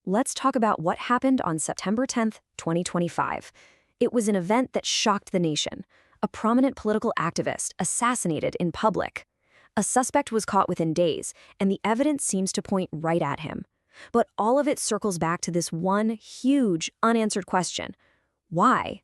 let's talk about what happened on September 10th, 2025. It was an event that shocked the nation. A prominent political activist assassinated in public. A suspect was caught within days, and the evidence seems to point right at him. But all of it circles back to this one huge, unanswered question. Why?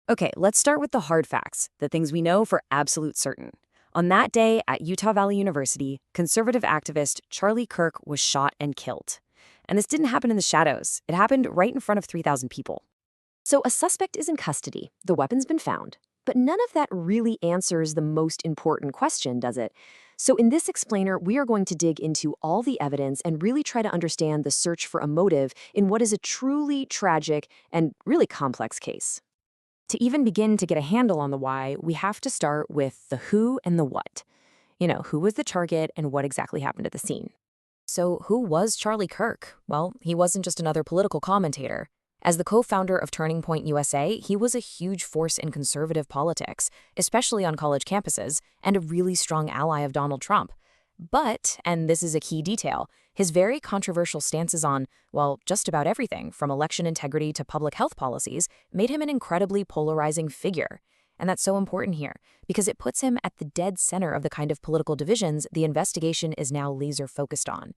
Okay, let's start with the hard facts, the things we know for absolute certain. On that day at Utah Valley University, conservative activist Charlie Kirk was shot and killed. And this didn't happen in the shadows. It happened right in front of 3,000 people. So a suspect is in custody. The weapon's been found. But none of that really answers the most important question, does it? So in this explainer, we are going to dig into all the evidence and really try to understand the search for a motive in what is a truly tragic and really complex case. To even begin to get a handle on the why, we have to start with the who and the what. Who was the target and what exactly happened at the scene. So who was Charlie Kirk? Well, he wasn't just another political commentator. As the co-founder of Turning Point USA, he was a huge force in conservative politics, especially on college campuses, and a really strong ally of Donald Trump. But, and this is a key detail, his very controversial stances on, well, just about everything, from election integrity to public health policies, made him an incredibly polarizing figure. And that's so important here, because it puts him at the dead center of the kind of political divisions the investigation is now laser-focused on.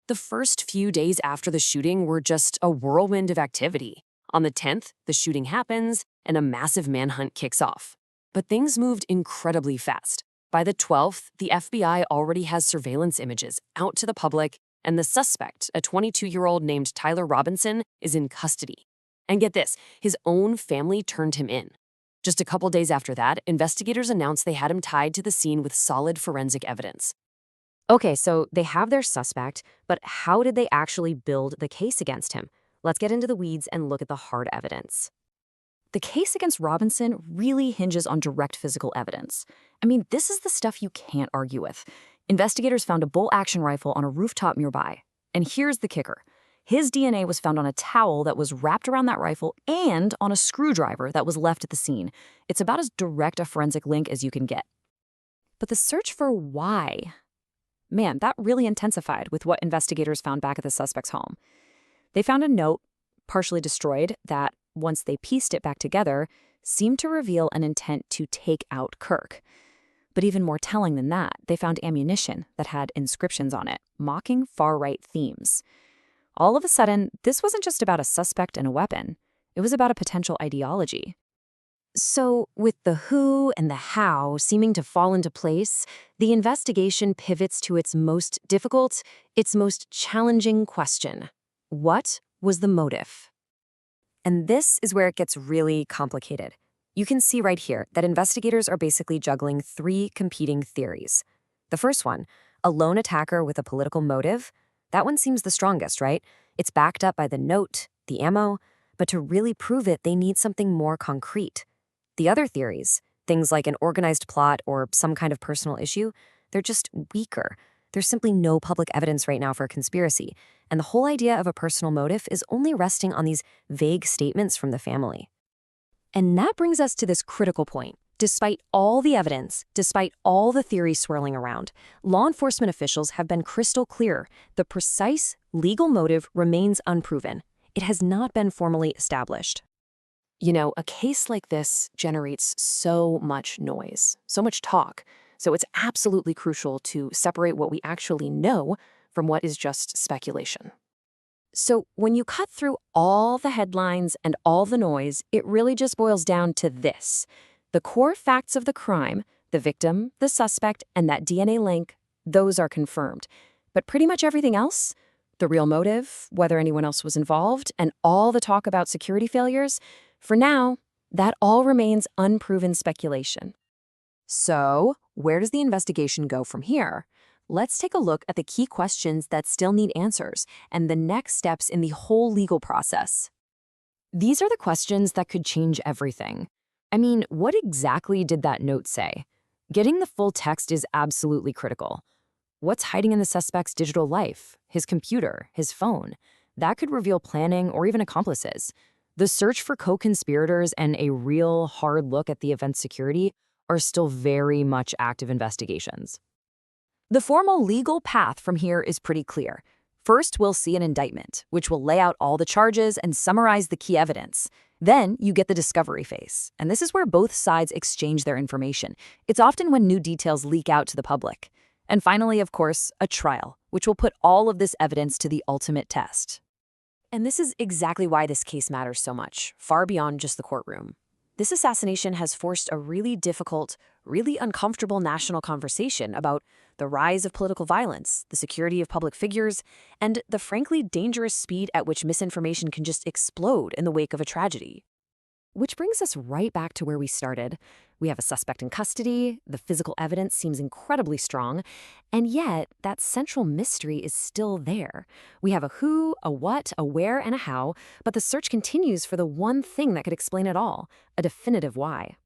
The first few days after the shooting were just a whirlwind of activity. On the 10th, the shooting happens, and a massive manhunt kicks off. But things moved incredibly fast. By the 12th, the FBI already has surveillance images out to the public, and the suspect, a 22-year-old named Tyler Robinson, is in custody. And get this, his own family turned him in. Just a couple days after that, investigators announced they had him tied to the scene with solid forensic evidence. Okay, so they have their suspect, but how did they actually build the case against him? Let's get into the weeds and look at the hard evidence. The case against Robinson really hinges on direct physical evidence. I mean, this is the stuff you can't argue with. Investigators found a bolt-action rifle on a rooftop nearby. And here's the kicker. His DNA was found on a towel that was wrapped around that rifle and on a screwdriver that was left at the scene. It's about as direct a forensic link as you can get. But the search for why? Man, that really intensified with what investigators found back at the suspect's home. They found a note, partially destroyed, that, once they pieced it back together, seemed to reveal an intent to take out Kirk. But even more telling than that, they found ammunition that had inscriptions on it, mocking far-right themes. All of a sudden, this wasn't just about a suspect and a weapon. It was about a potential ideology. So, with the who and the how seeming to fall into place, the investigation pivots to its most difficult, its most challenging question. What was the motive? And this is where it gets really complicated. You can see right here that investigators are basically juggling three competing theories. The first one, a lone attacker with a political motive, that one seems the strongest, right? It's backed up by the note, the ammo, but to really prove it, they need something more concrete. The other theories, things like an organized plot or some kind of personal issue, they're just weaker. There's simply no public evidence right now for a conspiracy, and the whole idea of a personal motive is only resting on these vague statements from the family. And that brings us to this critical point. Despite all the evidence, despite all the theories swirling around, law enforcement officials have been crystal clear. The precise legal motive remains unproven. It has not been formally established. A case like this generates so much noise, so much talk, so it's absolutely crucial to separate what we actually know from what is just speculation. So when you cut through all the headlines and all the noise, it really just boils down to this. The core facts of the crime, the victim, the suspect, and that DNA link, those are confirmed. But pretty much everything else, the real motive, whether anyone else was involved, and all the talk about security failures, for now, that all remains unproven speculation. So, where does the investigation go from here? Let's take a look at the key questions that still need answers and the next steps in the whole legal process. These are the questions that could change everything. I mean, what exactly did that note say? Getting the full text is absolutely critical. What's hiding in the suspect's digital life, his computer, his phone? That could reveal planning or even accomplices. The search for co-conspirators and a real hard look at the event's security are still very much active investigations. The formal legal path from here is pretty clear. First, we'll see an indictment, which will lay out all the charges and summarize the key evidence. Then, you get the discovery phase, and this is where both sides exchange their information. It's often when new details leak out to the public. And finally, of course, a trial, which will put all of this evidence to the ultimate test. And this is exactly why this case matters so much, far beyond just the courtroom. This assassination has forced a really difficult, really uncomfortable national conversation about the rise of political violence, the security of public figures, and the frankly dangerous speed at which misinformation can just explode in the wake of a tragedy. Which brings us right back to where we started. We have a suspect in custody, the physical evidence seems incredibly strong, and yet that central mystery is still there. We have a who, a what, a where, and a how, but the search continues for the one thing that could explain it all, a definitive why.